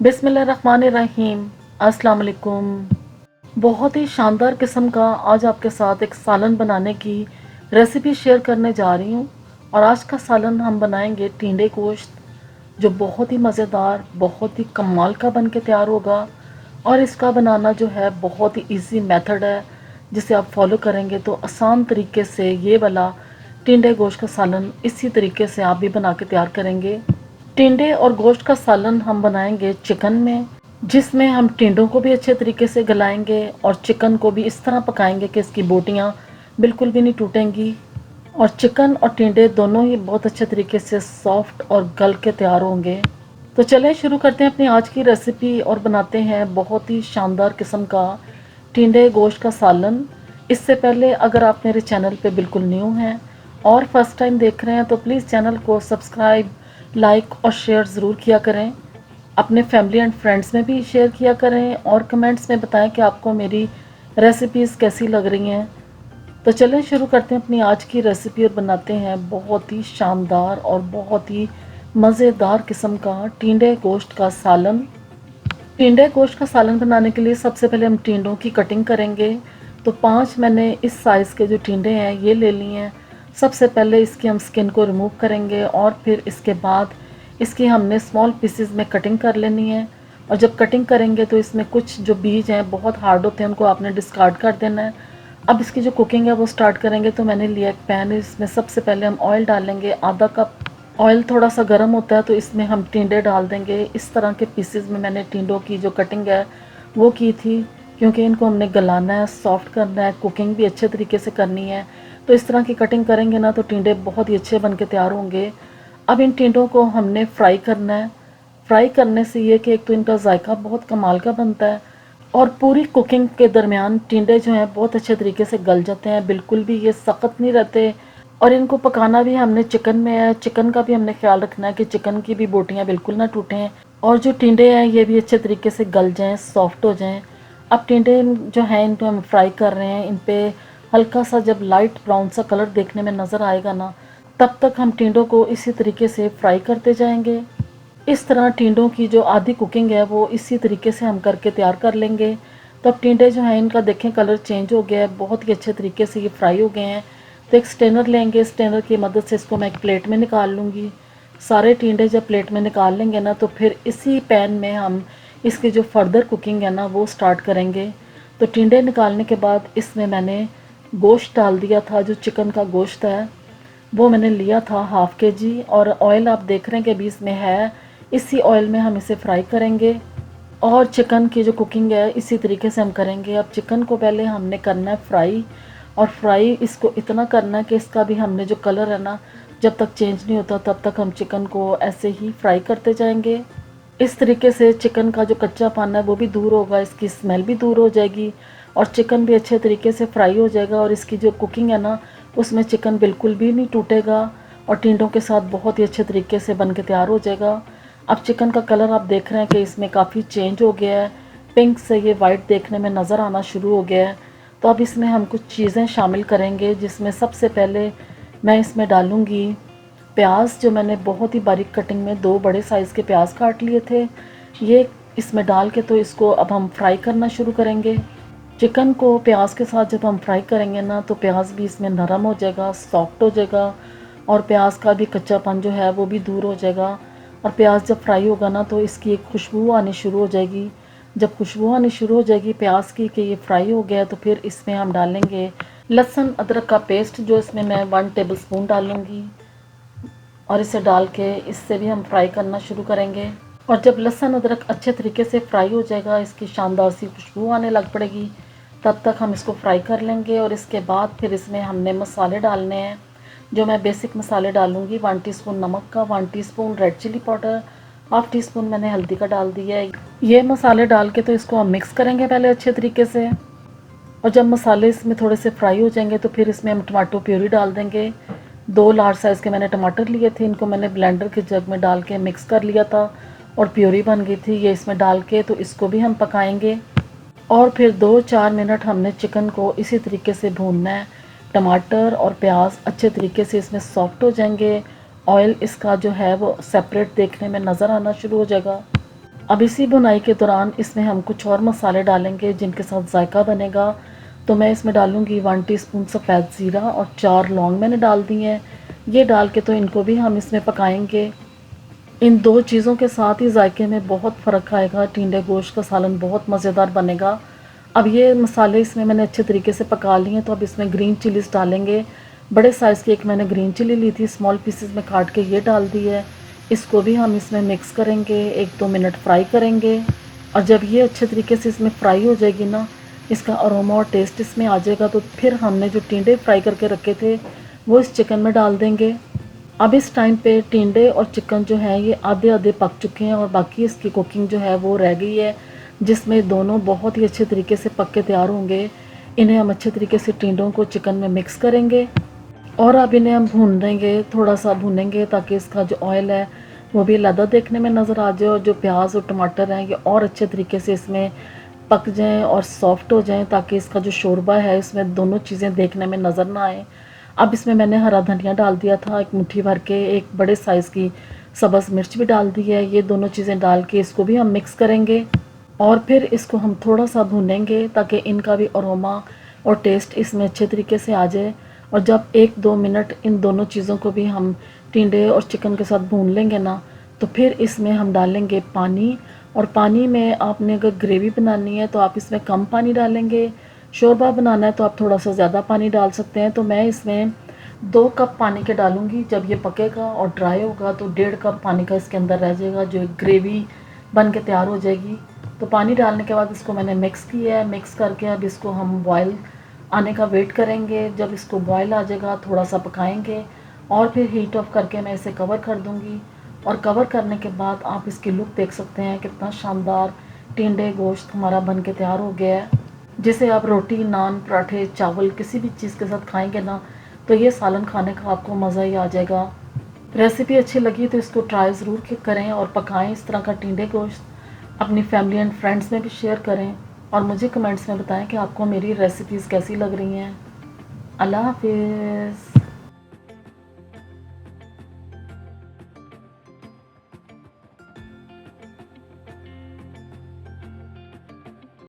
बिस्मिल्लाहिर्रहमानिर्रहीम। अस्सलाम वालेकुम। बहुत ही शानदार किस्म का आज आपके साथ एक सालन बनाने की रेसिपी शेयर करने जा रही हूँ। और आज का सालन हम बनाएंगे टिंडे गोश्त, जो बहुत ही मज़ेदार, बहुत ही कमाल का बन के तैयार होगा। और इसका बनाना जो है बहुत ही इजी मेथड है, जिसे आप फॉलो करेंगे तो आसान तरीके से ये वाला टिंडे गोश्त का सालन इसी तरीके से आप भी बना के तैयार करेंगे। टिंडे और गोश्त का सालन हम बनाएंगे चिकन में, जिसमें हम टिंडों को भी अच्छे तरीके से गलाएंगे और चिकन को भी इस तरह पकाएंगे कि इसकी बोटियां बिल्कुल भी नहीं टूटेंगी। और चिकन और टिंडे दोनों ही बहुत अच्छे तरीके से सॉफ्ट और गल के तैयार होंगे। तो चलें शुरू करते हैं अपनी आज की रेसिपी और बनाते हैं बहुत ही शानदार किस्म का टिंडे गोश्त का सालन। इससे पहले अगर आप मेरे चैनल पे बिल्कुल न्यू हैं और फर्स्ट टाइम देख रहे हैं तो प्लीज़ चैनल को सब्सक्राइब, लाइक और शेयर ज़रूर किया करें। अपने फैमिली एंड फ्रेंड्स में भी शेयर किया करें और कमेंट्स में बताएं कि आपको मेरी रेसिपीज़ कैसी लग रही हैं। तो चलें शुरू करते हैं अपनी आज की रेसिपी और बनाते हैं बहुत ही शानदार और बहुत ही मज़ेदार किस्म का टिंडे गोश्त का सालन। टिंडे गोश्त का सालन बनाने के लिए सबसे पहले हम टिंडों की कटिंग करेंगे। तो 5 मैंने इस साइज़ के जो टिंडे हैं ये ले लिए हैं। सबसे पहले इसकी हम स्किन को रिमूव करेंगे और फिर इसके बाद इसकी हमने स्मॉल पीसेस में कटिंग कर लेनी है। और जब कटिंग करेंगे तो इसमें कुछ जो बीज हैं बहुत हार्ड होते हैं, उनको आपने डिस्कार्ड कर देना है। अब इसकी जो कुकिंग है वो स्टार्ट करेंगे। तो मैंने लिया एक पैन, इसमें सबसे पहले हम ऑयल डालेंगे, आधा कप। ऑयल थोड़ा सा गर्म होता है तो इसमें हम टिंडे डाल देंगे। इस तरह के पीसेस में मैंने टिंडों की जो कटिंग है वो की थी, क्योंकि इनको हमने गलाना है, सॉफ्ट करना है, कुकिंग भी अच्छे तरीके से करनी है। तो इस तरह की कटिंग करेंगे ना तो टिंडे बहुत ही अच्छे बन के तैयार होंगे। अब इन टिंडों को हमने फ्राई करना है। फ्राई करने से ये कि एक तो इनका जायका बहुत कमाल का बनता है और पूरी कुकिंग के दरमियान टिंडे जो हैं बहुत अच्छे तरीके से गल जाते हैं, बिल्कुल भी ये सख्त नहीं रहते। और इनको पकाना भी हमने चिकन में है, चिकन का भी हमने ख्याल रखना है कि चिकन की भी बोटियाँ बिल्कुल ना टूटें और जो टिंडे हैं ये भी अच्छे तरीके से गल जाएँ, सॉफ्ट हो जाएँ। अब टिंडे जो हैं इनको हम फ्राई कर रहे हैं। इन पर हल्का सा जब लाइट ब्राउन सा कलर देखने में नज़र आएगा ना, तब तक हम टिंडों को इसी तरीके से फ्राई करते जाएंगे। इस तरह टिंडों की जो आधी कुकिंग है वो इसी तरीके से हम करके तैयार कर लेंगे। तो अब टिंडे जो हैं इनका देखें कलर चेंज हो गया है, बहुत ही अच्छे तरीके से ये फ्राई हो गए हैं। तो एक स्टेनर लेंगे, स्टेनर की मदद से इसको मैं एक प्लेट में निकाल लूँगी। सारे टिंडे जब प्लेट में निकाल लेंगे ना तो फिर इसी पैन में हम इसकी जो फर्दर कुकिंग है ना वो स्टार्ट करेंगे। तो टिंडे निकालने के बाद इसमें मैंने गोश्त डाल दिया था, जो चिकन का गोश्त है वो मैंने लिया था हाफ़ के जी। और ऑयल आप देख रहे हैं कि बीच में है, इसी ऑयल में हम इसे फ्राई करेंगे। और चिकन की जो कुकिंग है इसी तरीके से हम करेंगे। अब चिकन को पहले हमने करना है फ्राई, और फ्राई इसको इतना करना है कि इसका भी हमने जो कलर है ना जब तक चेंज नहीं होता तब तक हम चिकन को ऐसे ही फ्राई करते जाएंगे। इस तरीके से चिकन का जो कच्चापन है वो भी दूर होगा, इसकी स्मेल भी दूर हो जाएगी और चिकन भी अच्छे तरीके से फ्राई हो जाएगा। और इसकी जो कुकिंग है ना उसमें चिकन बिल्कुल भी नहीं टूटेगा और टिंडों के साथ बहुत ही अच्छे तरीके से बन के तैयार हो जाएगा। अब चिकन का कलर आप देख रहे हैं कि इसमें काफ़ी चेंज हो गया है, पिंक से ये वाइट देखने में नज़र आना शुरू हो गया है। तो अब इसमें हम कुछ चीज़ें शामिल करेंगे, जिसमें सबसे पहले मैं इसमें डालूँगी प्याज, जो मैंने बहुत ही बारीक कटिंग में 2 बड़े साइज़ के प्याज काट लिए थे। ये इसमें डाल के तो इसको अब हम फ्राई करना शुरू करेंगे। चिकन को प्याज के साथ जब हम फ्राई करेंगे ना तो प्याज भी इसमें नरम हो जाएगा, सॉफ्ट हो जाएगा और प्याज का भी कच्चापन जो है वो भी दूर हो जाएगा। और प्याज जब फ्राई होगा ना तो इसकी एक खुशबू आनी शुरू हो जाएगी। जब खुशबू आनी शुरू हो जाएगी प्याज की कि ये फ्राई हो गया, तो फिर इसमें हम डालेंगे लहसुन अदरक का पेस्ट, जो इसमें मैं 1 टेबल स्पून डालूँगी। और इसे डाल के इससे भी हम फ्राई करना शुरू करेंगे। और जब लहसुन अदरक अच्छे तरीके से फ्राई हो जाएगा, इसकी शानदार सी खुशबू आने लग पड़ेगी, तब तक हम इसको फ्राई कर लेंगे। और इसके बाद फिर इसमें हमने मसाले डालने हैं, जो मैं बेसिक मसाले डालूँगी। 1 टीस्पून नमक का, 1 teaspoon red chilli powder, half teaspoon मैंने हल्दी का डाल दिया है। ये मसाले डाल के तो इसको हम मिक्स करेंगे पहले अच्छे तरीके से। और जब मसाले इसमें थोड़े से फ्राई हो जाएंगे तो फिर इसमें हम टमाटो प्यूरी डाल देंगे। 2 लार्ज साइज़ के मैंने टमाटर लिए थे, इनको मैंने ब्लेंडर के जग में डाल के मिक्स कर लिया था और प्यूरी बन गई थी। ये इसमें डाल के तो इसको भी हम पकाएंगे। और फिर 2-4 मिनट हमने चिकन को इसी तरीके से भूनना है। टमाटर और प्याज अच्छे तरीके से इसमें सॉफ्ट हो जाएंगे, ऑयल इसका जो है वो सेपरेट देखने में नज़र आना शुरू हो जाएगा। अब इसी बुनाई के दौरान इसमें हम कुछ और मसाले डालेंगे जिनके साथ जायका बनेगा। तो मैं इसमें डालूँगी 1 टीस्पून सफ़ेद ज़ीरा और 4 लौंग मैंने डाल दी हैं। ये डाल के तो इनको भी हम इसमें पकाएंगे। इन दो चीज़ों के साथ ही जायके में बहुत फ़र्क आएगा, टिंडे गोश्त का सालन बहुत मज़ेदार बनेगा। अब ये मसाले इसमें मैंने अच्छे तरीके से पका लिए हैं, तो अब इसमें ग्रीन चिलीज़ डालेंगे। बड़े साइज़ की एक मैंने ग्रीन चिली ली थी, स्मॉल पीसेस में काट के ये डाल दी है। इसको भी हम इसमें मिक्स करेंगे, 1-2 मिनट फ्राई करेंगे। और जब ये अच्छे तरीके से इसमें फ्राई हो जाएगी ना, इसका अरोमा और टेस्ट इसमें आ जाएगा, तो फिर हमने जो टिंडे फ्राई करके रखे थे वो इस चिकन में डाल देंगे। अब इस टाइम पे टिंडे और चिकन जो है ये आधे आधे पक चुके हैं और बाकी इसकी कुकिंग जो है वो रह गई है, जिसमें दोनों बहुत ही अच्छे तरीके से पक के तैयार होंगे। इन्हें हम अच्छे तरीके से टिंडों को चिकन में मिक्स करेंगे और अब इन्हें हम भूनेंगे, थोड़ा सा भूनेंगे ताकि इसका जो ऑयल है वो भी अलग देखने में नज़र आ जाए और जो प्याज और टमाटर हैं ये और अच्छे तरीके से इसमें पक जाएं और सॉफ्ट हो जाएं, ताकि इसका जो शोरबा है इसमें दोनों चीज़ें देखने में नज़र ना आए। अब इसमें मैंने हरा धनिया डाल दिया था 1 मुट्ठी भर के, एक बड़े साइज़ की सब्ज़ मिर्च भी डाल दी है। ये दोनों चीज़ें डाल के इसको भी हम मिक्स करेंगे और फिर इसको हम थोड़ा सा भूनेंगे ताकि इनका भी अरोमा और टेस्ट इसमें अच्छे तरीके से आ जाए। और जब 1-2 मिनट इन दोनों चीज़ों को भी हम टिंडे और चिकन के साथ भून लेंगे ना, तो फिर इसमें हम डालेंगे पानी। और पानी में आपने अगर ग्रेवी बनानी है तो आप इसमें कम पानी डालेंगे, शोरबा बनाना है तो आप थोड़ा सा ज़्यादा पानी डाल सकते हैं। तो मैं इसमें 2 कप पानी के डालूँगी। जब ये पकेगा और ड्राई होगा तो 1.5 कप पानी का इसके अंदर रह जाएगा, जो ग्रेवी बन के तैयार हो जाएगी। तो पानी डालने के बाद इसको मैंने मिक्स किया है। मिक्स करके अब इसको हम बॉयल आने का वेट करेंगे। जब इसको बॉयल आ जाएगा थोड़ा सा पकाएंगे और फिर हीट ऑफ करके मैं इसे कवर कर दूँगी। और कवर करने के बाद आप इसकी लुक देख सकते हैं, कितना शानदार टिंडे गोश्त हमारा बन के तैयार हो गया है, जिसे आप रोटी, नान, पराठे, चावल किसी भी चीज़ के साथ खाएंगे ना, तो ये सालन खाने का आपको मज़ा ही आ जाएगा। रेसिपी अच्छी लगी तो इसको ट्राई ज़रूर करें और पकाएं इस तरह का टिंडे गोश्त। अपनी फैमिली एंड फ्रेंड्स में भी शेयर करें और मुझे कमेंट्स में बताएं कि आपको मेरी रेसिपीज़ कैसी लग रही हैं। अल्लाह हाफिज़।